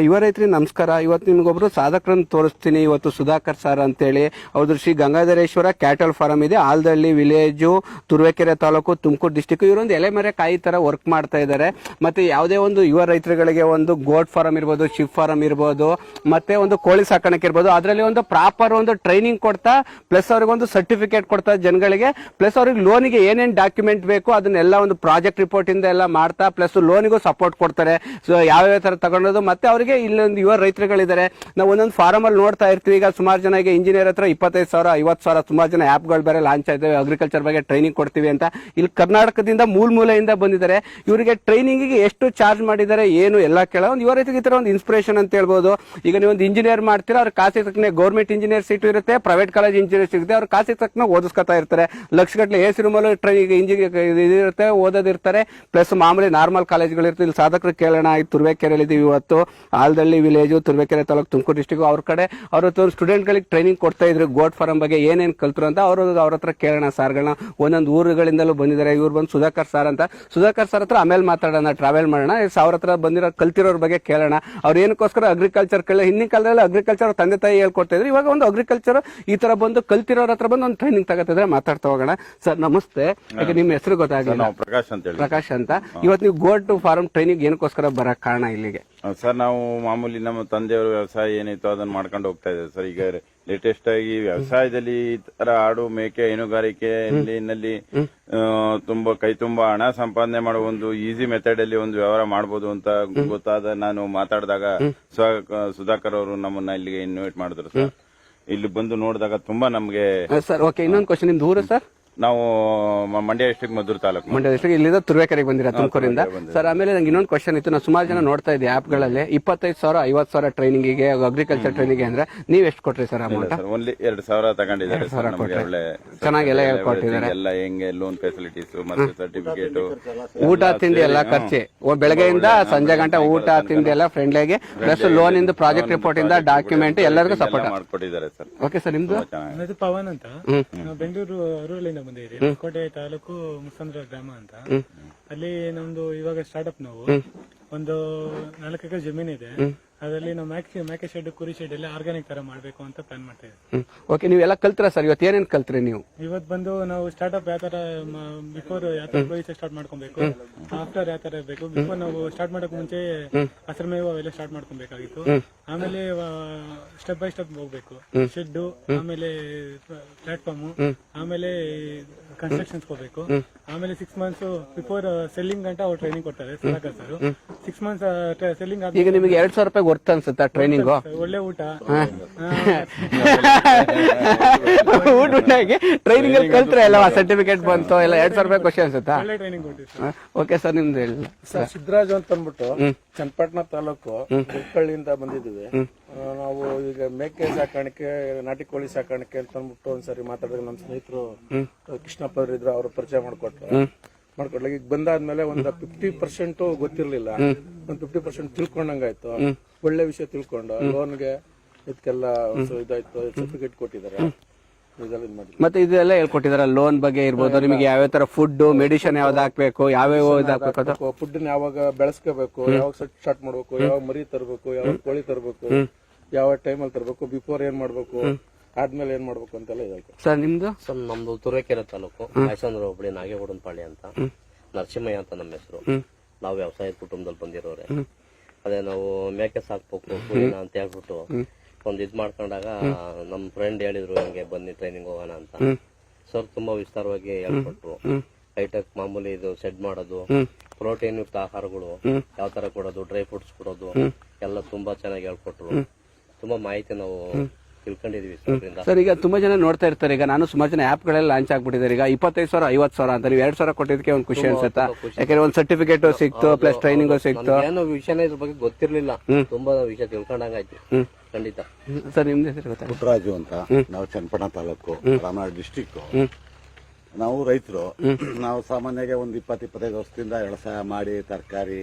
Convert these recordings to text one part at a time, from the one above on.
ಯುವ ರೈತರಿಗೆ ನಮಸ್ಕಾರ. ಇವತ್ತು ನಿಮ್ಗೊಬ್ರು ಸಾಧಕರನ್ನು ತೋರಿಸ್ತೀನಿ. ಇವತ್ತು ಸುಧಾಕರ್ ಸರ್ ಅಂತೇಳಿ ಅವ್ರದ್ದು ಶ್ರೀ ಗಂಗಾಧರೇಶ್ವರ ಕ್ಯಾಟಲ್ ಫಾರಂ ಇದೆ, ಆಲ್ದಳ್ಳಿ ವಿಲೇಜು, ತುರುವೇಕೆರೆ ತಾಲೂಕು, ತುಮಕೂರು ಡಿಸ್ಟಿಕ್. ಇವರೊಂದು ಎಲೆಮರೆ ಕಾಯಿ ತರ ವರ್ಕ್ ಮಾಡ್ತಾ ಇದ್ದಾರೆ. ಮತ್ತೆ ಯಾವುದೇ ಒಂದು ಯುವ ರೈತರುಗಳಿಗೆ ಒಂದು ಗೋಟ್ ಫಾರಂ ಇರ್ಬೋದು, ಶಿಪ್ ಫಾರಂ ಇರ್ಬೋದು, ಮತ್ತೆ ಒಂದು ಕೋಳಿ ಸಾಕಾಣಿಕೆ ಇರ್ಬೋದು, ಅದರಲ್ಲಿ ಒಂದು ಪ್ರಾಪರ್ ಒಂದು ಟ್ರೈನಿಂಗ್ ಕೊಡ್ತಾ ಪ್ಲಸ್ ಅವ್ರಿಗೆ ಒಂದು ಸರ್ಟಿಫಿಕೇಟ್ ಕೊಡ್ತಾ ಜನಗಳಿಗೆ, ಪ್ಲಸ್ ಅವ್ರಿಗೆ ಲೋನಿಗೆ ಏನೇನು ಡಾಕ್ಯುಮೆಂಟ್ ಬೇಕು ಅದನ್ನೆಲ್ಲ ಒಂದು ಪ್ರಾಜೆಕ್ಟ್ ರಿಪೋರ್ಟ್ ಇಂದ ಎಲ್ಲ ಮಾಡ್ತಾ ಪ್ಲಸ್ ಲೋನಿಗೂ ಸಪೋರ್ಟ್ ಕೊಡ್ತಾರೆ. ಸೊ ಯಾವ್ಯಾವ ತರ ತಗೊಂಡೋದು ಮತ್ತೆ ಅವರಿಗೆ ಇಲ್ಲೊಂದು ಯುವ ರೈತರುಗಳಿದ್ದಾರೆ. ನಾವು ಒಂದೊಂದು ಫಾರಂ ಅಲ್ಲಿ ನೋಡ್ತಾ ಇರ್ತೀವಿ. ಈಗ ಸುಮಾರು ಜನ ಈಗ ಇಂಜಿನಿಯರ್ ಹತ್ರ 25,000 50,000 ಸುಮಾರು ಜನ ಆಪ್ಗಳು ಬೇರೆ ಲಾಂಚ್ ಆಯ್ತವೆ, ಅಗ್ರಿಕಲ್ಚರ್ ಬಗ್ಗೆ ಟ್ರೈನಿಂಗ್ ಕೊಡ್ತೀವಿ ಅಂತ. ಇಲ್ಲಿ ಕರ್ನಾಟಕದಿಂದ ಮೂಲೆಯಿಂದ ಬಂದಿದ್ದಾರೆ. ಇವರಿಗೆ ಟ್ರೈನಿಂಗ್ ಎಷ್ಟು ಚಾರ್ಜ್ ಮಾಡಿದ್ದಾರೆ ಏನು ಎಲ್ಲ ಕೇಳ ಒಂದು ಯುವ ರೈತರಿಗೆ ಈ ತರ ಒಂದು ಇನ್ಸ್ಪಿರೇಷನ್ ಅಂತ ಹೇಳ್ಬೋದು. ಈಗ ನೀವು ಒಂದು ಇಂಜಿನಿಯರ್ ಮಾಡ್ತೀರಾ, ಅವ್ರ ಕಾಸಿಗೆ ತಕ್ಕನೆ ಗೌರ್ಮೆಂಟ್ ಇಂಜಿನಿಯರ್ ಸೀಟ್ ಇರುತ್ತೆ, ಪ್ರೈವೇಟ್ ಕಾಲೇಜ್ ಇಂಜಿನಿಯರ್ ಸಿಗುತ್ತೆ, ಅವ್ರ ಕಾಸಿಗೆ ತಕ್ಕನ ಓದಿಸ್ಕೊತಾ ಇರ್ತಾರೆ. ಲಕ್ಷಗಟ್ಟಲೆ ಎಸಿ ರೂಮಲ್ಲಿ ಟ್ರೈನಿಂಗ್ ಇಂಜಿನಿಯರ್ ಇರುತ್ತೆ, ಓದೋದಿರ್ತಾರೆ. ಪ್ಲಸ್ ಮಾಮೂಲಿ ನಾರ್ಮಲ್ ಕಾಲೇಜ್ಗಳು ಇರುತ್ತೆ. ಇಲ್ಲಿ ಸಾಧಕರು ಕೇಳೋಣ, ಈ ತುರುವೇಕೆರೆಯಲ್ಲಿ ಇದೀವಿ ಇವತ್ತು, ಆಲ್ದಳ್ಳಿ ವಿಲೇಜು, ತುರುವೇಕೆರೆ ತಾಲೂಕು, ತುಮಕೂರು ಡಿಸ್ಟಿಕ್. ಅವ್ರ ಕಡೆ ಅವ್ರ ಸ್ಟೂಡೆಂಟ್ ಗಳಿಗೆ ಟ್ರೈನಿಂಗ್ ಕೊಡ್ತಾ ಇದ್ರು ಗೋಟ್ ಫಾರಂ ಬಗ್ಗೆ ಏನೇನ್ ಕಲ್ತರು ಅಂತ. ಅವ್ರ ಹತ್ರ ಕೇಳೋಣ ಸಾರ್ಗಳನ್ನ. ಒಂದೊಂದು ಊರುಗಳಿಂದಲೂ ಬಂದಿದ್ದಾರೆ. ಇವ್ರು ಬಂದು ಸುಧಾಕರ್ ಸರ್ ಅಂತ. ಸುಧಾಕರ್ ಸರ್ ಹತ್ರ ಆಮೇಲೆ ಮಾತಾಡೋಣ, ಟ್ರಾವೆಲ್ ಮಾಡೋಣ. ಅವ್ರ ಹತ್ರ ಬಂದಿರೋ ಕಲ್ತಿರೋರ್ ಬಗ್ಗೆ ಕೇಳೋಣ. ಅವ್ರು ಏನಕ್ಕೋಸ್ಕರ ಅಗ್ರಿಕಲ್ಚರ್ ಕೇಳ. ಹಿಂದಿನ ಕಾಲದಲ್ಲಿ ಅಗ್ರಿಕಲ್ಚರ್ ತಂದೆ ತಾಯಿ ಹೇಳ್ಕೊಡ್ತಾ ಇದ್ರು. ಇವಾಗ ಒಂದು ಅಗ್ರಿಕಲ್ಚರ್ ಈ ತರ ಬಂದು ಕಲ್ತಿರೋರ ಹತ್ರ ಬಂದು ಒಂದು ಟ್ರೈನಿಂಗ್ ತಗೋತಿದ್ರೆ ಮಾತಾಡ್ತಾ ಹೋಗೋಣ. ಸರ್ ನಮಸ್ತೆ. ಈಗ ನಿಮ್ಮ ಹೆಸರು ಗೊತ್ತಾಗಲಿಲ್ಲ. ಪ್ರಕಾಶ್ ಅಂತ. ಇವತ್ತು ನೀವು ಗೋಟ್ ಫಾರಂ ಟ್ರೈನಿಂಗ್ ಏನಕ್ಕೋಸ್ಕರ ಬರಕ್ ಕಾರಣ ಇಲ್ಲಿಗೆ? ಸರ್ ನಾವು ಮಾಮೂಲಿ ನಮ್ಮ ತಂದೆಯವರು ವ್ಯವಸಾಯ ಏನಿತ್ತು ಅದನ್ನ ಮಾಡ್ಕೊಂಡು ಹೋಗ್ತಾ ಇದ್ದಾರೆ ಸರ್. ಈಗ ಲೇಟೆಸ್ಟ್ ಆಗಿ ವ್ಯವಸಾಯದಲ್ಲಿ ಈ ತರ ಆಡು ಮೇಕೆ ಹೈನುಗಾರಿಕೆ ಇನ್ನಲ್ಲಿ ತುಂಬಾ ತುಂಬಾ ಹಣ ಸಂಪಾದನೆ ಮಾಡುವ ಒಂದು ಈಸಿ ಮೆಥಡ್ ಅಲ್ಲಿ ಒಂದು ವ್ಯವಹಾರ ಮಾಡಬಹುದು ಅಂತ ಗೊತ್ತಾದ ನಾನು ಮಾತಾಡಿದಾಗ ಸುಧಾಕರ್ ಅವರು ನಮ್ಮನ್ನ ಇಲ್ಲಿಗೆ ಇನ್ವೈಟ್ ಮಾಡಿದ್ರು ಸರ್. ಇಲ್ಲಿ ಬಂದು ನೋಡಿದಾಗ ತುಂಬಾ ನಮ್ಗೆ ಸರ್. ಓಕೆ, ಇನ್ನೊಂದು ಕ್ವಶನ್. ನಿಮ್ದು ಊರು ಸರ್? ನಾವು ಮಂಡ್ಯ ಡಿಸ್ಟ್ರಿಕ್ಟ್ ಮದ್ದೂರು ತಾಲೂಕು. ಮಂಡ್ಯ ಡಿಸ್ಟ್ರಿಕ್ಟ್. ಇಲ್ಲಿಂದ ತುರುವೇಕೆರೆಗೆ ಬಂದಿರ ತುಮಕೂರಿಂದ. ಸರ್ ಆಮೇಲೆ ನಂಗೆ ಇನ್ನೊಂದು ಕ್ವಶನ್ ಇತ್ತು. ನಾನು ಸುಮಾರು ಜನ ನೋಡ್ತಾ ಇದ್ದೆ ಆಪ್ಗಳಲ್ಲಿ 25,000 50,000 ಟ್ರೈನಿಂಗ್ಗೆ ಅಗ್ರಿಕಲ್ಚರ್ ಟ್ರೈನಿಂಗ್ ಅಂದ್ರೆ ನೀವ್ ಎಷ್ಟು ಕೊಟ್ರಿ ಸರ್ ಅಮೌಂಟ್? ಓನ್ಲಿ 2,000 ತಗೊಂಡಿದ್ದಾರೆ. ಚೆನ್ನಾಗಿ ಎಲ್ಲ ಹೇಳ್ಕೊಟ್ಟಿದ್ದಾರೆ. ಎಲ್ಲ ಹೆಂಗೆ ಲೋನ್ ಫೆಸಿಲಿಟೀಸ್ ಮತ್ತೆ ಸರ್ಟಿಫಿಕೇಟ್, ಊಟ ತಿಂಡಿ ಎಲ್ಲ ಖರ್ಚಿ ಬೆಳಗ್ಗೆಯಿಂದ ಸಂಜೆ ಗಂಟೆ ಊಟ ತಿಂಡಿ ಎಲ್ಲ ಫ್ರೆಂಡ್ಲಿಗೆ, ಪ್ಲಸ್ ಲೋನ್ ಇಂದ ಪ್ರಾಜೆಕ್ಟ್ ರಿಪೋರ್ಟ್ ಇಂದ ಡಾಕ್ಯುಮೆಂಟ್ ಎಲ್ಲರಿಗೂ ಸಪೋರ್ಟ್ ಮಾಡ್ಕೊಟ್ಟಿದ್ದಾರೆ ಸರ್. Okay sir. ನಿಮ್ದು? ಪವನ್ ಅಂತ, ಬೆಂಗಳೂರು ರೂರಲ್ ಇಂದ ಬಂದಿದ್ದೀರಿ. ಕೋಟೆ ತಾಲೂಕು ಮುಸಂದ್ರ ಗ್ರಾಮ ಅಂತ. ಅಲ್ಲಿ ನಮ್ದು ಇವಾಗ ಸ್ಟಾರ್ಟ್ಅಪ್ ನಾವು ಒಂದು 4 ಎಕರೆ ಜಮೀನ್ ಇದೆ. ಅದರಲ್ಲಿ ನಾವು ಮೇಕೆ ಶೆಡ್, ಕುರಿ ಶೆಡ್ ಎಲ್ಲ ಆರ್ಗಾನಿಕ್ ತರ ಮಾಡ್ಬೇಕು ಅಂತ ಪ್ಲಾನ್ ಮಾಡ್ತಾ ಇದ್ದೀವಿ. ಓಕೆ, ನೀವೆಲ್ಲ ಕಲ್ತ್ರ ಸರ್? ಇವತ್ತು ಏನೇನ್ ಕಲ್ತ್ರಿ ನೀವು? ಇವತ್ತು ಬಂದು ನಾವು ಸ್ಟಾರ್ಟ್ಅಪ್ ಯಾವ ತರ ಬಿಫೋರ್ ಯಾವ ತರ ಪ್ರೊಸೀಜರ್ ಸ್ಟಾರ್ಟ್ ಮಾಡ್ಕೊಬೇಕು, ಆಫ್ಟರ್ ಯಾವ ತರ ಇರಬೇಕು. ಬಿಫೋರ್ ನಾವು ಸ್ಟಾರ್ಟ್ ಮಾಡಕ್ ಮುಂಚೆ ಹಸಿರು ಮೇವು ಅವೆಲ್ಲ ಸ್ಟಾರ್ಟ್ ಮಾಡ್ಕೊಬೇಕಾಗಿತ್ತು. ಆಮೇಲೆ ಸ್ಟೆಪ್ ಬೈ ಸ್ಟೆಪ್ ಹೋಗ್ಬೇಕು. ಶೆಡ್, ಆಮೇಲೆ ಪ್ಲಾಟ್ಫಾರ್ಮ್, ಆಮೇಲೆ ಕನ್ಸ್ಟ್ರಕ್ಷನ್ಸ್ ಹೋಗ್ಬೇಕು. ಆಮೇಲೆ 6 months ಬಿಫೋರ್ ಸೆಲ್ಲಿಂಗ್ ಗಂಟ ಅವ್ರು ಟ್ರೈನಿಂಗ್ ಕೊಡ್ತಾರೆ ಸುಧಾಕರ್ ಸರ್. 6 months ಸೆಲ್ಲಿಂಗ್ ಆದ್ಮೇಲೆ ಈಗ ನಿಮಗೆ 2,000 ರೂಪಾಯಿ ವರ್ತ್ ಅನ್ಸುತ್ತಾ ಟ್ರೈನಿಂಗ್? ಒಳ್ಳೆ ಊಟ ಊಟಕ್ಕೆ ಟ್ರೈನಿಂಗ್ ಅಲ್ಲಿ ಕಲ್ತ್ರೆ ಎಲ್ಲ ಸರ್ಟಿಫಿಕೇಟ್ ಬಂತು ಎಲ್ಲ 2,000 ರೂಪಾಯಿ ಖುಷಿ ಅನ್ಸುತ್ತಾ? ಒಳ್ಳೆ ಟ್ರೈನಿಂಗ್ ಕೊಟ್ಟಿವಿ. ಓಕೆ ಸರ್, ನಿಮ್ದು ಹೇಳಿ ಸರ್. ಸಿದ್ದರಾಜು ಅಂತ ಅಂದ್ಬಿಟ್ಟು ಚನ್ನಪಟ್ಟಣ ತಾಲೂಕು ಗುಡ್ಕಳ್ಳಿಯಿಂದ ಬಂದಿದ್ದೀವಿ ನಾವು. ಈಗ ಮೇಕೆ ಸಾಕಾಣಿಕೆ, ನಾಟಿ ಕೋಳಿ ಸಾಕಾಣಿಕೆ ಅಂತ ಅಂದ್ಬಿಟ್ಟು ಒಂದ್ಸರಿ ಮಾತಾಡಿದಾಗ ನಮ್ಮ ಸ್ನೇಹಿತರು ಕೃಷ್ಣಪ್ಪ ಇದ್ರು, ಅವ್ರ ಪರಿಚಯ ಮಾಡ್ಕೊಟ್ರು. ಈಗ ಬಂದಾದ್ಮೇಲೆ ಒಂದು 50% ಗೊತ್ತಿರ್ಲಿಲ್ಲ, ಒಂದು 50% ತಿಳ್ಕೊಂಡಂಗಾಯ್ತು. ಒಳ್ಳೆ ವಿಷಯ ತಿಳ್ಕೊಂಡು ಲೋನ್ಗೆ ಇದಕ್ಕೆಲ್ಲ ಇದಾಯ್ತು, ಸರ್ಟಿಫಿಕೇಟ್ ಕೊಟ್ಟಿದ್ದಾರೆ. ಮತ್ತೆ ಇದೆಲ್ಲ ಹೇಳ್ಕೊಟ್ಟಿದಾರ ಲೋನ್ ಬಗ್ಗೆ ಇರ್ಬೋದು. ನಿಮಗೆ ಯಾವ್ಯಾವ ತರ ಫುಡ್, ಮೆಡಿಸಿನ್ ಯಾವ್ದು ಹಾಕ್ಬೇಕು, ಯಾವ್ಯಾವ ಇದಾಗಬೇಕು, ಫುಡ್ ಯಾವಾಗ ಬೆಳೆಸ್ಕೋಬೇಕು, ಯಾವಾಗ ಸ್ಟಾರ್ಟ್ ಮಾಡ್ಬೇಕು, ಯಾವಾಗ ಮರಿ ತರಬೇಕು, ಯಾವಾಗ ಕೋಳಿ ತರಬೇಕು, ಯಾವ ಟೈಮಲ್ಲಿ ತರಬೇಕು, ಬಿಫೋರ್ ಏನ್ ಮಾಡ್ಬೇಕು, ಆದ್ಮೇಲೆ ಏನ್ ಮಾಡ್ಬೇಕು ಅಂತೆಲ್ಲ ಇದೆ ಸರ್. ನಿಮ್ದು? ಸರ್ ನಮ್ದು ತುರುವೇಕೆರೆ ತಾಲೂಕು, ಮೈಸಂದ್ರ ಹೋಬಳಿ, ನಾಗೇಗೌಡನಪಾಳ್ಯ ಅಂತ. ನರಸಿಂಹಯ್ಯ ಅಂತ ನಮ್ಮ ಹೆಸರು. ನಾವು ವ್ಯವಸಾಯದ ಕುಟುಂಬದಲ್ಲಿ ಬಂದಿರೋರೆ. ಅದೇ ನಾವು ಮೇಕೆ ಸಾಕ್ಬೇಕು ಕುರಿನ ಅಂತ ಹೇಳ್ಬಿಟ್ಟು ಒಂದ್ ಇದ್ ಮಾಡ್ಕೊಂಡಾಗ ನಮ್ ಫ್ರೆಂಡ್ ಹೇಳಿದ್ರು ಹಂಗೆ ಬನ್ನಿ ಟ್ರೈನಿಂಗ್ ಹೋಗೋಣ ಅಂತ. ಸರ್ ತುಂಬಾ ವಿಸ್ತಾರವಾಗಿ ಹೇಳ್ಕೊಟ್ರು. ಹೈಟೆಕ್ ಮಾಮೂಲಿ ಇದು ಸೆಡ್ ಮಾಡೋದು, ಪ್ರೋಟೀನ್ ಯುಕ್ತ ಆಹಾರಗಳು ಯಾವ ತರ ಕೊಡೋದು, ಡ್ರೈ ಫ್ರೂಟ್ಸ್ ಕೊಡೋದು ಎಲ್ಲ ತುಂಬಾ ಚೆನ್ನಾಗಿ ಹೇಳ್ಕೊಟ್ರು. ತುಂಬಾ ಮಾಹಿತಿ ನಾವು ತಿಳ್ಕೊಂಡಿದೀವಿ ಸರ್. ಈಗ ತುಂಬಾ ಜನ ನೋಡ್ತಾ ಇರ್ತಾರೆ. ಈಗ ನಾನು ಸುಮಾರು ಜನ ಆಪ್ ಗಳೆಲ್ಲ ಲಾಂಚ್ ಆಗ್ಬಿಟ್ಟಿದ್ದಾರೆ. ಈಗ 25,000 50,000 ಅಂತ ನೀವು 2,000 ಕೊಟ್ಟಿದ್ದಕ್ಕೆ ಒಂದು ಖುಷಿ ಅನ್ಸುತ್ತಾ? ಯಾಕಂದ್ರೆ ಒಂದು ಸರ್ಟಿಫಿಕೇಟ್ ಸಿಕ್ತು, ಪ್ಲಸ್ ಟ್ರೈನಿಂಗ್ ಸಿಕ್ತು. ಏನೋ ವಿಷಯನೇ ಇದ್ರ ಬಗ್ಗೆ ಗೊತ್ತಿರ್ಲಿಲ್ಲ, ತುಂಬಾ ವಿಷಯ ತಿಳ್ಕೊಂಡಂಗಾಯ್ತು. ಖಂಡಿತ. ಸರ್ ನಿಮ್ದು ಹೆಸರು ಗೊತ್ತಾ? ಪುಟ್ಟರಾಜು ಅಂತ. ನಾವು ಚನ್ನಪಟ್ಟಣ ತಾಲೂಕು, ರಾಮನಗರ ಡಿಸ್ಟಿಕ್. ನಾವು ರೈತರು. ನಾವು ಸಾಮಾನ್ಯವಾಗಿ ಒಂದು 20-25 ವರ್ಷದಿಂದ ವ್ಯವಸಾಯ ಮಾಡಿ ತರಕಾರಿ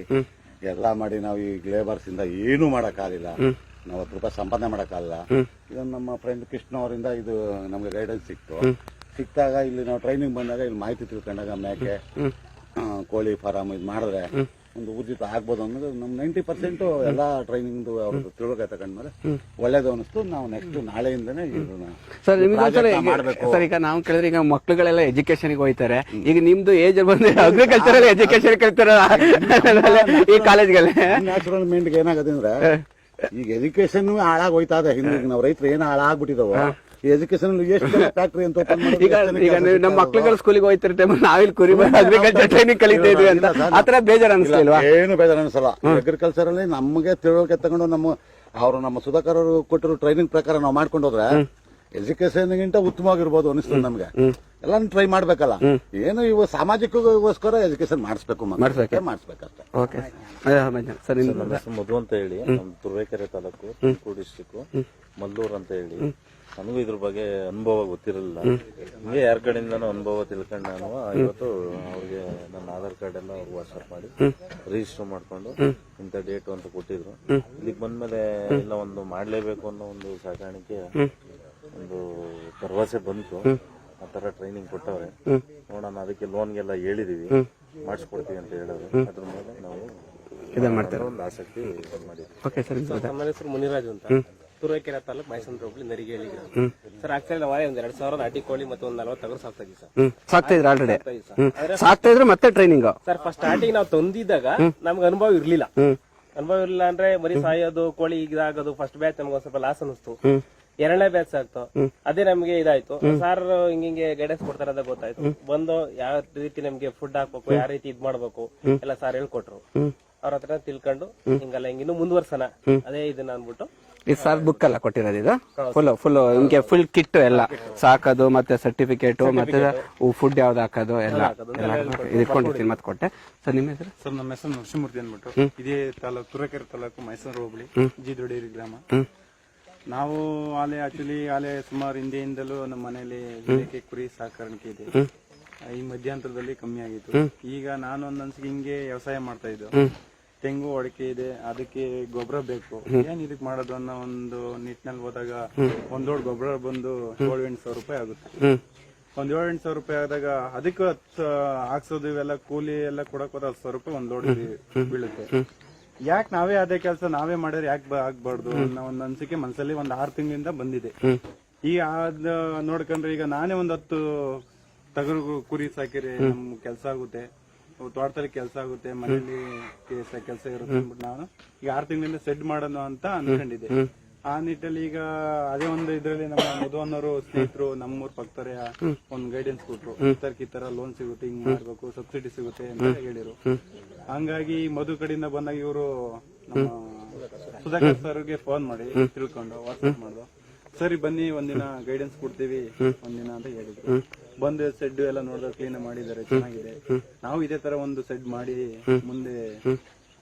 ಎಲ್ಲ ಮಾಡಿ ನಾವು ಈಗ ಲೇಬರ್ಸ್ ಇಂದ ಏನೂ ಮಾಡಕ್ಕಾಗಲಿಲ್ಲ. 40 ರೂಪಾಯಿ ಸಂಪಾದನೆ ಮಾಡಕ್ಕಾಗಲ್ಲ. ಇದೊಂದು ನಮ್ಮ ಫ್ರೆಂಡ್ ಕೃಷ್ಣ ಅವರಿಂದ ಇದು ನಮ್ಗೆ ಗೈಡೆನ್ಸ್ ಸಿಕ್ತಾಗ ಇಲ್ಲಿ ನಾವು ಟ್ರೈನಿಂಗ್ ಬಂದಾಗ ಇಲ್ಲಿ ಮಾಹಿತಿ ತಿಳ್ಕೊಂಡಾಗ ಮೇಕೆ ಕೋಳಿ ಫಾರಂ ಇದು ಮಾಡಿದ್ರೆ ಒಂದು ಊರ್ಜಿತ ಆಗ್ಬೋದು ಅನ್ನೋದು ನಮ್ 90% ಎಲ್ಲಾ ಟ್ರೈನಿಂಗ್ ಅವ್ರದ್ದು ತಿಳುವಳಿಕೆ ತಗೊಂಡ್ಮೇಲೆ ಒಳ್ಳೇದು ಅನಿಸ್ತು. ನಾವು ನೆಕ್ಸ್ಟ್ ನಾಳೆಯಿಂದನೇ ಸರ್ ನಿಮ್ಗೆ ಸರ್ ಈಗ ನಾವು ಕೇಳಿದ್ರೆ ಈಗ ಮಕ್ಳುಗಳೆಲ್ಲ ಎಜುಕೇಶನ್ಗೆ ಹೋಗ್ತಾರೆ. ಈಗ ನಿಮ್ದು ಏಜ್ ಬಂದ್ರೆ ಅಗ್ರಿಕಲ್ಚರಲ್ ಎಜುಕೇಶನ್ ಕಲ್ತಾರ ಈ ಕಾಲೇಜ್ಗಳಲ್ಲಿ. ನ್ಯಾಚುರಲ್ ಮೈಂಡ್ಗೆ ಏನಾಗತ್ತೆ ಅಂದ್ರೆ ಈಗ ಎಜುಕೇಶನ್ ಹಾಳಾಗಿ ಹೋಯ್ತಾ ಇದೆ. ಹಿಂದೆ ನಾವು ರೈತರು ಏನು ಹಾಳಾಗ್ಬಿಟ್ಟಿದಾವ ಎಜುಕೇಶನ್ ಎಷ್ಟು ಫ್ಯಾಕ್ಟ್ರಿ ಅಂತ ಈಗ ನಮ್ಮ ಮಕ್ಳುಗಳು ಸ್ಕೂಲಿಗೆ ಹೋಗ್ತಿರ ಟೈಮ್ ನಾವಿಲ್ಲಿ ಕುರಿ ಅಗ್ರಿಕಲ್ಚರ್ ಟ್ರೈನಿಂಗ್ ಕಲಿತಾ ಇದ್ವಿ ಅಂತ ಆತರ ಬೇಜಾರು ಅನ್ಸಲಿಲ್ವಾ? ಏನು ಬೇಜಾರು ಅನ್ಸಲ್ಲ. ಅಗ್ರಿಕಲ್ಚರ್ ಅಲ್ಲಿ ನಮಗೆ ತಿಳುವಳಿಕೆ ತಗೊಂಡು ನಮ್ಮ ಸುಧಾಕರ್ ಅವರು ಕೊಟ್ಟಿರೋ ಟ್ರೈನಿಂಗ್ ಪ್ರಕಾರ ನಾವು ಮಾಡ್ಕೊಂಡು ಹೋದ್ರೆ ಎಜುಕೇಶನ್ ಗಿಂತ ಉತ್ತಮವಾಗಿರ್ಬೋದು ಅನಿಸ್ತದೆ ನಮ್ಗೆ. ಎಲ್ಲ ಟ್ರೈ ಮಾಡ್ಬೇಕಲ್ಲ. ಏನು ಇವು ಸಾಮಾಜಿಕಗೋಸ್ಕರ ಎಜುಕೇಶನ್ ಮಾಡಿಸ್ಬೇಕು ಮಾಡಿಸ್ಬೇಕಷ್ಟೇ. ಓಕೆ ಸರ್ ಮಧು ಅಂತ ಹೇಳಿ ನಮ್ ತುರುವೇಕೆರೆ ತಾಲೂಕು ತುಮಕೂರು ಡಿಸ್ಟಿಕ್ ಮಲ್ಲೂರು ಅಂತ ಹೇಳಿ. ನನಗೂ ಇದ್ರ ಬಗ್ಗೆ ಅನುಭವ ಗೊತ್ತಿರಲಿಲ್ಲ. ಹಿಂಗೆ ಯಾರ ಕಡೆಯಿಂದನೂ ಅನುಭವ ತಿಳ್ಕೊಂಡು ನಾನು ಇವತ್ತು ಅವ್ರಿಗೆ ನನ್ನ ಆಧಾರ್ ಕಾರ್ಡ್ ಎಲ್ಲ ವಾಟ್ಸ್ಆಪ್ ಮಾಡಿ ರಿಜಿಸ್ಟರ್ ಮಾಡ್ಕೊಂಡು ಇಂಥ ಡೇಟು ಅಂತ ಕೊಟ್ಟಿದ್ರು. ಇಲ್ಲಿಗೆ ಬಂದ್ಮೇಲೆ ಇಲ್ಲ ಒಂದು ಮಾಡ್ಲೇಬೇಕು ಅನ್ನೋ ಒಂದು ಸಾಕಾಣಿಕೆ ಒಂದು ಭರವಸೆ ಬಂತು. ಆ ತರ ಟ್ರೈನಿಂಗ್ ಕೊಟ್ಟವ್ರೆ. ನೋಡೋಣ, ಅದಕ್ಕೆ ಲೋನ್ಗೆಲ್ಲ ಹೇಳಿದೀವಿ, ಮಾಡಿಸ್ಕೊಡ್ತೀವಿ ಅಂತ ಹೇಳಿದ್ರು. ಅದ್ರ ಮೇಲೆ ನಾವು ಒಂದು ಆಸಕ್ತಿ ಮಾಡಿದ್ವಿ. ನಮ್ಮ ಹೆಸರು ಮುನಿರಾಜು ಅಂತ, ತುರುವೇಕೆರೆ ತಾಲೂಕು ಮೈಸೂರು ಹೋಬಳಿ ನರಿಗೇಳಿ ಗ್ರಾಮ. ಸರ್ ಆಕ್ಚುಲಿ ನಾವು ಒಂದ್ 2000 ನಾಟಿ ಕೋಳಿ ಮತ್ತೆ ಒಂದ್ 40 ಟಗರು ಸಾಕ್ತಾ ಇದ್ವಿ ಸರ್. ಸಾಕ್ತಾ ಇದ್ರು ಆಲ್ರೆಡಿ ಸಾಕ್ತಾ ಇದ್ರು ಮತ್ತೆ ಟ್ರೈನಿಂಗ್ ಸರ್. ಫಸ್ಟ್ ಸ್ಟಾರ್ಟಿಂಗ್ ನಾವು ತಂದಿದ್ದಾಗ ನಮ್ಗೆ ಅನುಭವ ಇರ್ಲಿಲ್ಲ. ಅಂದ್ರೆ ಮರಿ ಸಾಯೋದು, ಕೋಳಿ ಇದಾಗೋದು ಫಸ್ಟ್ ಬ್ಯಾಚ್ ನಮ್ಗೆ ಒಂದ್ ಸ್ವಲ್ಪ ಲಾಸ್ ಅನಿಸ್ತು. ಎರಡನೇ ಬ್ಯಾಚ್ ಆಗ್ತು, ಅದೇ ನಮ್ಗೆ ಇದಾಯ್ತು. ಸಾರ್ ಹಿಂಗೆ ಗೈಡೆನ್ಸ್ ಕೊಡ್ತಾರೆ ಅಂತ ಗೊತ್ತಾಯ್ತು. ಬಂದು ಯಾವ ರೀತಿ ನಮ್ಗೆ ಫುಡ್ ಹಾಕ್ಬೇಕು, ಯಾವ ರೀತಿ ಇದ್ ಮಾಡ್ಬೇಕು ಎಲ್ಲ ಸಾರ್ ಹೇಳ್ಕೊಟ್ರು. ಅವ್ರ ಹತ್ರ ತಿಳ್ಕೊಂಡು ಹಿಂಗಲ್ಲ ಹಿಂಗಿನ್ನು ಮುಂದುವರ್ಸನ ಅದೇ ಇದನ್ನ ಅನ್ಬಿಟ್ಟು ಇದು ಸರ್ ಬುಕ್ ಎಲ್ಲ ಕೊಟ್ಟಿರೋದು. ಇದು ಫುಲ್ ನಿಮ್ಗೆ ಫುಲ್ ಕಿಟ್ ಎಲ್ಲ ಸಾಕೋದು ಮತ್ತೆ ಸರ್ಟಿಫಿಕೇಟ್ ಮತ್ತೆ ಫುಡ್ ಯಾವ್ದು ಹಾಕೋದು ಎಲ್ಲ ಇಟ್ಕೊಂಡಿರ್ತೀನಿ ಮತ್ತೆ ಕೊಟ್ಟೆ. ಸರ್ ನಿಮ್ಮ ಹೆಸರು? ಸರ್ ನಮ್ಮ ಹೆಸರು ನರಸಿಂಹಮೂರ್ತಿ ಅಂದ್ಬಿಟ್ಟು, ಇದೇ ತಾಲೂಕು ತುರುವೇಕೆರೆ ತಾಲೂಕು ಮೈಸೂರು ಹೋಬಳಿ ಜಿದೊಡೇರಿ ಗ್ರಾಮ. ನಾವು ಆಲೆ ಸುಮಾರು ಹಿಂದೆಯಿಂದಲೂ ನಮ್ಮ ಮನೆಯಲ್ಲಿ ಮೇಕೆ ಕುರಿ ಸಾಕಾಣಿಕೆ ಇದೆ. ಈ ಮಧ್ಯಂತರದಲ್ಲಿ ಕಮ್ಮಿ ಆಗಿತ್ತು. ಈಗ ನಾನು ಒಂದನ್ಸಿಗೆ ಹಿಂಗೆ ವ್ಯವಸಾಯ ಮಾಡ್ತಾ ಇದ್ದು. ತೆಂಗು ಅಡಿಕೆ ಇದೆ, ಅದಕ್ಕೆ ಗೊಬ್ಬರ ಬೇಕು. ಏನ್ ಇದಕ್ ಮಾಡೋದು ಅನ್ನೋ ಒಂದು ನಿಟ್ಟಿನಲ್ಲಿ ಹೋದಾಗ ಒಂದ್ ಲೋಡ್ ಗೊಬ್ಬರ ಬಂದು 7,000-8,000 ರೂಪಾಯಿ ಆಗುತ್ತೆ. ಒಂದ್ 7,000-8,000 ರೂಪಾಯಿ ಆದಾಗ ಅದಕ್ಕೆ ಹಾಕ್ಸೋದು ಇವೆಲ್ಲ ಕೂಲಿ ಎಲ್ಲ ಕೊಡಕ್ ಹೋದ 10,000 ರೂಪಾಯಿ ಒಂದ್ ಲೋಡ್ ಬೀಳುತ್ತೆ. ಯಾಕೆ ನಾವೇ ಅದೇ ಕೆಲಸ ನಾವೇ ಮಾಡಿದ್ರೆ ಯಾಕೆ ಆಗ್ಬಾರ್ದು ಅನ್ನೋ ಒಂದು ಅನ್ಸಿಕೆ ಮನಸ್ಸಲ್ಲಿ ಒಂದ್ 6 ತಿಂಗಳಿಂದ ಬಂದಿದೆ. ಈ ನೋಡ್ಕೊಂಡ್ರೆ ಈಗ ನಾನೇ ಒಂದ್ 10 ಟಗರು ಕುರಿ ಸಾಕಿದ್ರೆ ನಮ್ ಕೆಲ್ಸ ಆಗುತ್ತೆ, ತೋಟದಲ್ಲಿ ಕೆಲಸ ಆಗುತ್ತೆ, ಮನೇಲಿ ಕೆಲಸ ಇರುತ್ತೆ ಅಂದ್ಬಿಟ್ಟು ನಾನು ಈಗ 6 ತಿಂಗಳಿಂದ ಸೆಡ್ ಮಾಡೋಣ ಅಂತ ಅನ್ಕೊಂಡಿದ್ದೆ. ಆ ನಿಟ್ಟಲ್ಲಿ ಈಗ ಅದೇ ಒಂದು ಇದ್ರಲ್ಲಿ ನಮ್ಮ ಮಧು ಅನ್ನೋರು ಸ್ನೇಹಿತರು ನಮ್ಮೂರ್ ಪಕ್ಕದವರೇ ಒಂದ್ ಗೈಡೆನ್ಸ್ ಕೊಟ್ರು. ಈ ತರ ಲೋನ್ ಸಿಗುತ್ತೆ, ಹಿಂಗ್ ಮಾಡ್ಬೇಕು, ಸಬ್ಸಿಡಿ ಸಿಗುತ್ತೆ ಅಂತ ಹೇಳಿರು. ಹಂಗಾಗಿ ಮಧು ಕಡೆಯಿಂದ ಬಂದಾಗ ಇವರು ನಮ್ಮ ಸುಧಾಕರ್ ಸರ್ಗೆ ಫೋನ್ ಮಾಡಿ ತಿಳ್ಕೊಂಡು ವಾಟ್ಸ್ಆಪ್ ಮಾಡ್ದು. ಸರಿ ಬನ್ನಿ ಒಂದಿನ ಗೈಡೆನ್ಸ್ ಕೊಡ್ತೀವಿ ಒಂದಿನ ಅಂತ ಹೇಳಿದ್ರು. ಬಂದು ಸೆಡ್ ಎಲ್ಲ ನೋಡಿದ್ರೆ ಕ್ಲೀನ್ ಮಾಡಿದ್ದಾರೆ, ಚೆನ್ನಾಗಿದೆ. ನಾವು ಇದೇ ತರ ಒಂದು ಸೆಡ್ ಮಾಡಿ ಮುಂದೆ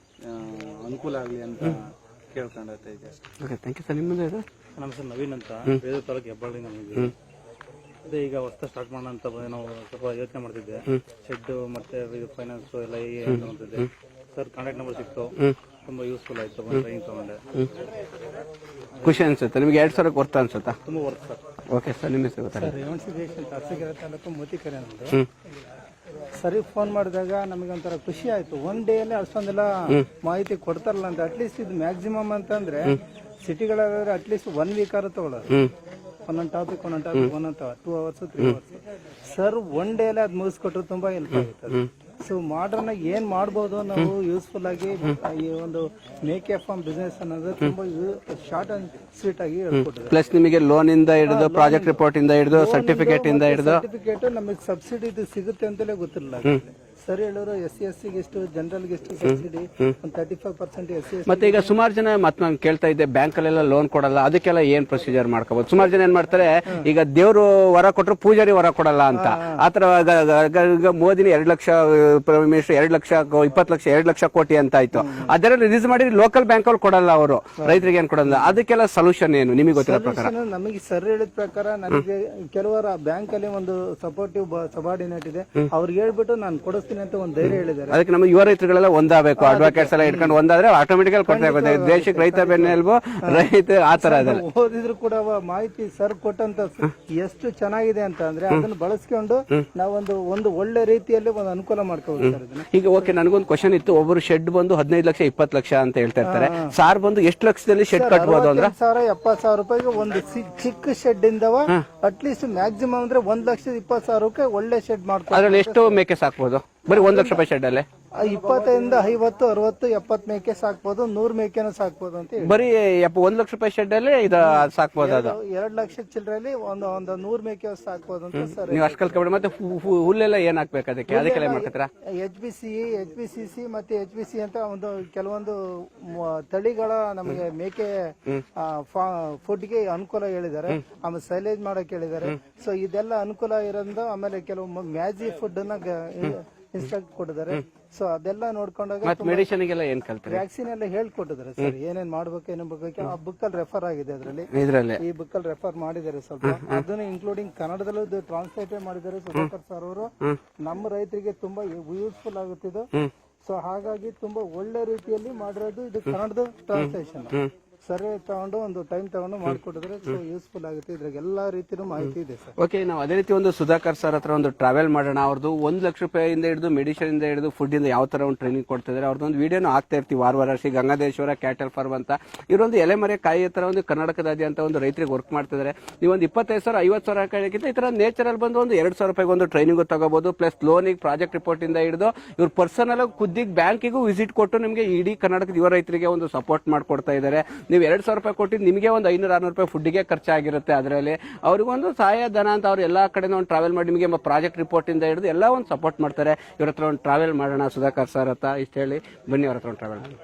ಅನುಕೂಲ ಆಗ್ಲಿ ಅಂತ ಕೇಳ್ಕೊಂಡಾಗ್ತಾ ಇದೆ. ನಮ್ಮ ಹೆಸರು ನವೀನ್ ಅಂತ, ಬೇರೆ ತಾಲೂಕು ಹೆಬ್ಬಳ್ಳಿ ನಮಗೆ. ಅದೇ ಈಗ ಹೊಸ ಸ್ಟಾರ್ಟ್ ಮಾಡೋಣ ಅಂತ ನಾವು ಸ್ವಲ್ಪ ಯೋಚನೆ ಮಾಡ್ತಿದ್ದೆ. ಶೆಡ್ ಮತ್ತೆ ಫೈನಾನ್ಸ್ ಎಲ್ಲ ಅಂತಿದ್ದೆ. ಸರ್ ಕಾಂಟ್ಯಾಕ್ಟ್ ನಂಬರ್ ಸಿಕ್ತು, ತುಂಬಾ ಯೂಸ್ಫುಲ್ ಆಯ್ತು. ಟ್ರೈನಿಂಗ್ ತಗೊಂಡೆ, ಖುಷಿ ಅನ್ಸುತ್ತೆ. ನಿಮ್ಗೆ 2,000 ವರ್ತ್ ಅನ್ಸುತ್ತಾ? ತುಂಬಾ ವರ್ತ್ ಸರ್. ಓಕೆ ಸರ್, ನಿಮ್ಮ ಹೆಸರು ಗೊತ್ತಾಗ? ರೇವಣಸಿದ್ದೇಶ್ ಅಂತ, ಅರಸೀಕೆರೆ ತಾಲೂಕು ಮೋತಿಕೆರೆ ಅನ್ನೋದು. ಸರಿ ಫೋನ್ ಮಾಡಿದಾಗ ನಮಗೆ ಒಂಥರ ಖುಷಿ ಆಯ್ತು. ಒನ್ ಡೇ ಅಲ್ಲಿ ಅಷ್ಟೊಂದೆಲ್ಲ ಮಾಹಿತಿ ಕೊಡ್ತಾರಲ್ಲ ಅಂತ. ಅಟ್ಲೀಸ್ಟ್ ಇದು ಮ್ಯಾಕ್ಸಿಮಮ್ ಅಂತಂದ್ರೆ ಸಿಟಿಗಳಾದ್ರೆ ಅಟ್ಲೀಸ್ಟ್ 1 ವೀಕ್ ಆದ್ರೂ ತಗೊಳ್ಳೋದು. ಒಂದೊಂದು topic 2 hours 3 hours. Sir one day ಅಲ್ಲಿ ಅದು ಮುಗಿಸ್ಕೊಟ್ರು ತುಂಬಾ ಹೆಲ್ಪ್ ಆಗುತ್ತೆ. ಸೊ ಮಾಡರ್ನ್ ಆಗಿ ಏನ್ ಮಾಡಬಹುದು ನಾವು ಯೂಸ್ಫುಲ್ ಆಗಿ ಈ ಒಂದು ಮೇಕೆ ಫಾರ್ಮ್ ಬಿಸ್ನೆಸ್ ಅನ್ನೋದು ತುಂಬಾ ಶಾರ್ಟ್ ಅಂಡ್ ಸ್ವೀಟ್ ಆಗಿ ಹೇಳ್ಕೊಟ್ಟಿದ್ದಾರೆ. ಪ್ಲಸ್ ನಿಮಗೆ ಲೋನ್ ಇಂದ ಹಿಡಿದು ಪ್ರಾಜೆಕ್ಟ್ ರಿಪೋರ್ಟ್ ಇಂದ ಹಿಡಿದು ಸರ್ಟಿಫಿಕೇಟ್ ಇಂದ ಹಿಡಿದು ಸರ್ಟಿಫಿಕೇಟ್ ನಮಗೆ ಸಬ್ಸಿಡಿ ಸಿಗುತ್ತೆ ಅಂತಲೇ ಗೊತ್ತಿರಲಿಲ್ಲ. ಸರಿ ಹೇಳೋರು SC/SC ಗೆ ಎಷ್ಟು, ಜನರಲ್ ಗೆ ಎಷ್ಟು ಸಬ್ಸಿಡಿ, ಒಂದು 35% SC/SC. ಮತ್ತೆ ಈಗ ಸುಮಾರು ಜನ ಮತ್ತೆ ನಾನು ಕೇಳ್ತಾ ಇದ್ದೆ, ಬ್ಯಾಂಕ್ ಅಲ್ಲೆಲ್ಲ ಲೋನ್ ಕೊಡಲ್ಲ, ಅದಕ್ಕೆಲ್ಲ ಏನ್ ಪ್ರೊಸೀಜರ್ ಮಾಡ್ಕೋಬಹುದು? ಸುಮಾರು ಜನ ಏನ್ ಮಾಡ್ತಾರೆ, ಈಗ ದೇವ್ರು ವರ ಕೊಟ್ಟರು ಪೂಜಾರಿ ವರ ಕೊಡಲ್ಲ ಅಂತ. ಆತರ ಮೋದಿನ 2 ಲಕ್ಷ ಪ್ರೈಮ್ ಮಿನಿಸ್ಟರ್ 2 ಲಕ್ಷ 20 ಲಕ್ಷ 2 ಲಕ್ಷ ಕೋಟಿ ಅಂತ ಆಯ್ತು. ಅದೆಲ್ಲ ರಿಲೀಸ್ ಮಾಡಿ ಲೋಕಲ್ ಬ್ಯಾಂಕ್ ಅವ್ರು ಕೊಡಲ್ಲ, ಅವರು ರೈತರಿಗೆ ಏನ್ ಕೊಡಲ್ಲ. ಅದಕ್ಕೆಲ್ಲ ಸೊಲ್ಯೂಷನ್ ಏನು ನಿಮಗೆ ಗೊತ್ತಿರೋ ಪ್ರಕಾರ? ನಮಗೆ ಸರ್ ಹೇಳಿದ ಪ್ರಕಾರ ನನಗೆ ಕೆಲವರ ಬ್ಯಾಂಕ್ ಅಲ್ಲಿ ಒಂದು ಸಪೋರ್ಟಿವ್ ಸಬಾರ್ಡಿನೇಟ್ ಇದೆ, ಅವ್ರಿಗೆ ಹೇಳ್ಬಿಟ್ಟು ನಾನು ಕೊಡಿಸ್ತೀನಿ ಕೊಡ್ತೀನಿ ಅಂತ ಒಂದು ಧೈರ್ಯ ಹೇಳಿದ್ದಾರೆ. ಅದಕ್ಕೆ ನಮ್ಮ ಯುವ ರೈತರುಗಳೆಲ್ಲ ಒಂದಾಗಬೇಕು, ಅಡ್ವೊಕೇಟ್ಸ್ ಎಲ್ಲ ಇಟ್ಕೊಂಡು ಒಂದಾದ್ರೆ ಆಟೋಮೆಟಿಕಲ್ ಕೊಡ್ತಾ ಆಗುತ್ತೆ. ದೇಶಕ್ಕೆ ರೈತ ಬೆನ್ನೆಲುಬು, ರೈತ ಆ ತರ ಅದಲ್ಲ. ಓದಿದ್ರು ಕೂಡ ಮಾಹಿತಿ ಸರ್ ಕೊಟ್ಟಂತ ಎಷ್ಟು ಚೆನ್ನಾಗಿದೆ ಅಂತ ಅಂದ್ರೆ ಅದನ್ನ ಬಳಸ್ಕೊಂಡು ನಾವೊಂದು ಒಳ್ಳೆ ರೀತಿಯಲ್ಲಿ ಒಂದು ಅನುಕೂಲ ಮಾಡ್ಕೋಬೇಕು. ಈಗ ಓಕೆ, ನನಗೊಂದು ಕ್ವಶನ್ ಇತ್ತು. ಒಬ್ಬರು ಶೆಡ್ ಬಂದು 15 ಲಕ್ಷ 20 ಲಕ್ಷ ಅಂತ ಹೇಳ್ತಾ ಇರ್ತಾರೆ. ಸಾರ್ ಬಂದು ಎಷ್ಟು ಲಕ್ಷದಲ್ಲಿ ಶೆಡ್ ಕಟ್ಬೋದು ಅಂದ್ರೆ 70,000 ರೂಪಾಯಿಗೆ ಒಂದು ಚಿಕ್ಕ ಶೆಡ್ ಇಂದವ ಅಟ್ಲೀಸ್ಟ್ ಮ್ಯಾಕ್ಸಿಮಮ್ ಅಂದ್ರೆ 1,20,000 ರೂಪಾಯಿ ಒಳ್ಳೆ ಶೆಡ್ ಮಾಡ್ತಾರೆ. ಅದ್ರಲ್ಲಿ ಎಷ್ಟು ಮೇಕೆ ಸಾಕ್ಬೋದು? ಬರೀ 1 ಲಕ್ಷ ರೂಪಾಯಿ ಶೆಡ್ ಅಲ್ಲೇ 25 50 60 70 ಮೇಕೆ ಸಾಕ್ಬೋದು, 100 ಮೇಕೆನೂ ಸಾಕ್ಬೋದು ಅಂತ ಹೇಳಿ. ಬರೀ 1 ಲಕ್ಷ ರೂಪಾಯಿ ಶೆಡ್ ಅಲ್ಲಿ ಇದು ಸಾಕ್ಬೋದು. ಅದು 2 ಲಕ್ಷ ಚಿಲ್ಲರೆಯಲ್ಲಿ ಒಂದು 100 ಮೇಕೆ ಸಾಕ್ಬೋದು ಅಂತ ಸರ್. ನೀವು ಅಷ್ಟು ಕಲ್ತ್ಕೊಬೇಡಿ. ಮತ್ತೆ ಹುಲ್ಲೆಲ್ಲ ಏನ್ ಹಾಕ್ಬೇಕು ಅದಕ್ಕೆಲ್ಲ ಮಾಡ್ಕೊತೀರಾ? HBCC ಮತ್ತೆ HBC ಅಂತ ಒಂದು ಕೆಲವೊಂದು ತಳಿಗಳ ನಮಗೆ ಮೇಕೆ ಫುಡ್ಗೆ ಅನುಕೂಲ ಹೇಳಿದ್ದಾರೆ. ಆಮೇಲೆ ಸೈಲೇಜ್ ಮಾಡಕ್ ಹೇಳಿದ್ದಾರೆ. ಸೊ ಇದೆಲ್ಲ ಅನುಕೂಲ ಇರೋದ್ರಿಂದ ಆಮೇಲೆ ಕೆಲವು ಮ್ಯಾಜಿ ಫುಡ್ ಅನ್ನ ಇನ್ಸ್ಟ್ರಕ್ಟ್ ಕೊಟ್ಟಿದ್ದಾರೆ. ಸೊ ಅದೆಲ್ಲ ನೋಡ್ಕೊಂಡಾಗ ಮೆಡಿಸಿನ್ ಏನ್ ಕಲ್ತ್ರಿ? ವ್ಯಾಕ್ಸಿನ್ ಎಲ್ಲ ಹೇಳ್ಕೊಟ್ಟಿದ್ದಾರೆ ಸರ್, ಏನೇನ್ ಮಾಡ್ಬೇಕು ಏನೇನ್ ಬೇಕು. ಆ ಬುಕ್ ಅಲ್ಲಿ ರೆಫರ್ ಆಗಿದೆ ಅದರಲ್ಲಿ, ಈ ಬುಕ್ ಅಲ್ಲಿ ರೆಫರ್ ಮಾಡಿದ್ದಾರೆ ಸ್ವಲ್ಪ. ಅದನ್ನ ಇನ್ಕ್ಲೂಡಿಂಗ್ ಕನ್ನಡದಲ್ಲೂ ಟ್ರಾನ್ಸ್ಲೇಟ್ ಮಾಡಿದ್ದಾರೆ ಸುಧಾಕರ್ ಸರ್ ಅವರು. ನಮ್ಮ ರೈತರಿಗೆ ತುಂಬಾ ಯೂಸ್ಫುಲ್ ಆಗುತ್ತಿದ್ದು. ಸೊ ಹಾಗಾಗಿ ತುಂಬಾ ಒಳ್ಳೆ ರೀತಿಯಲ್ಲಿ ಮಾಡಿರೋದು ಇದು ಕನ್ನಡದ ಟ್ರಾನ್ಸ್ಲೇಷನ್. ಸರಿ ತಗೊಂಡು ಒಂದು ಟೈಮ್ ತಗೊಂಡು ಮಾಡ್ಕೊಟ್ಟಿದ್ರೆ ಸೊ ಯೂಸ್ಫುಲ್ ಆಗುತ್ತೆ. ಇದ್ರಾಗ ಎಲ್ಲಾ ರೀತಿಯೂ ಮಾಹಿತಿ ಇದೆ ಸರ್. ಓಕೆ, ನಾವು ಅದೇ ರೀತಿ ಒಂದು ಸುಧಾಕರ್ ಸರ್ ಹತ್ರ ಒಂದು ಟ್ರಾವೆಲ್ ಮಾಡೋಣ. ಅವ್ರದ್ದು 1 ಲಕ್ಷ ರೂಪಾಯಿಂದ ಹಿಡಿದು ಮೆಡಿಸಿನ್ ಇಂದ ಹಿಡಿದು ಫುಡ್ ಇಂದ ಯಾವ ತರ ಒಂದು ಟ್ರೈನಿಂಗ್ ಕೊಡ್ತಿದ್ದಾರೆ ಅವ್ರದ್ದೊಂದು ವಿಡಿಯೋನು ಹಾಕ್ತಾ ಇರ್ತೀವಿ ವಾರ. ಶ್ರೀ ಗಂಗಾಧರೇಶ್ವರ ಕ್ಯಾಟಲ್ ಫಾರ್ಮ್ ಅಂತ ಇವರೊಂದು ಎಲೆಮರೆ ಕಾಯಿ ಹತ್ರ ಒಂದು ಕರ್ನಾಟಕದಾದ್ಯಂತ ಒಂದು ರೈತರಿಗೆ ವರ್ಕ್ ಮಾಡ್ತಿದ್ದಾರೆ. ನೀವೊಂದು 25,000 50,000 ಕಾಯಿಕ್ಕಿಂತ ಈ ತರ ನೇಚರಲ್ ಬಂದು ಒಂದು 2,000 ರೂಪಾಯಿಗೆ ಒಂದು ಟ್ರೈನಿಂಗ್ ತಗೋಬಹುದು. ಪ್ಲಸ್ ಲೋನಿಗೆ ಪ್ರಾಜೆಕ್ಟ್ ರಿಪೋರ್ಟ್ ಇಂದ ಹಿಡಿದು ಇವ್ರು ಪರ್ಸನಲ್ ಖುದ್ದಿಗೆ ಬ್ಯಾಂಕಿಗೂ ವಿಸಿಟ್ ಕೊಟ್ಟು ನಿಮಗೆ ಇಡೀ ಕರ್ನಾಟಕದ ಯುವ ರೈತರಿಗೆ ಒಂದು ಸಪೋರ್ಟ್ ಮಾಡ್ಕೊಡ್ತಾ ಇದ್ದಾರೆ. ನೀವು 2,000 ರೂಪಾಯಿ ಕೊಟ್ಟು ನಿಮಗೆ ಒಂದು 500-600 ರೂಪಾಯಿ ಫುಡ್ಗೆ ಖರ್ಚಾಗಿರುತ್ತೆ. ಅದರಲ್ಲಿ ಅವ್ರಿಗೊಂದು ಸಹಾಯ ಧನ ಅಂತ ಅವ್ರು ಎಲ್ಲಾ ಕಡೆ ಒಂದು ಟ್ರಾವೆಲ್ ಮಾಡಿ ನಿಮಗೆ ಪ್ರಾಜೆಕ್ಟ್ ರಿಪೋರ್ಟ್ ಇಂದ ಹಿಡಿದು ಎಲ್ಲ ಒಂದು ಸಪೋರ್ಟ್ ಮಾಡ್ತಾರೆ. ಇವ್ರ ಹತ್ರ ಒಂದು ಟ್ರಾವೆಲ್ ಮಾಡೋಣ ಸುಧಾಕರ್ ಸರ್ ಅಂತ ಇಷ್ಟು ಹೇಳಿ ಬನ್ನಿ, ಅವ್ರ ಹತ್ರ ಒಂದು ಟ್ರಾವೆಲ್ ಮಾಡಿ.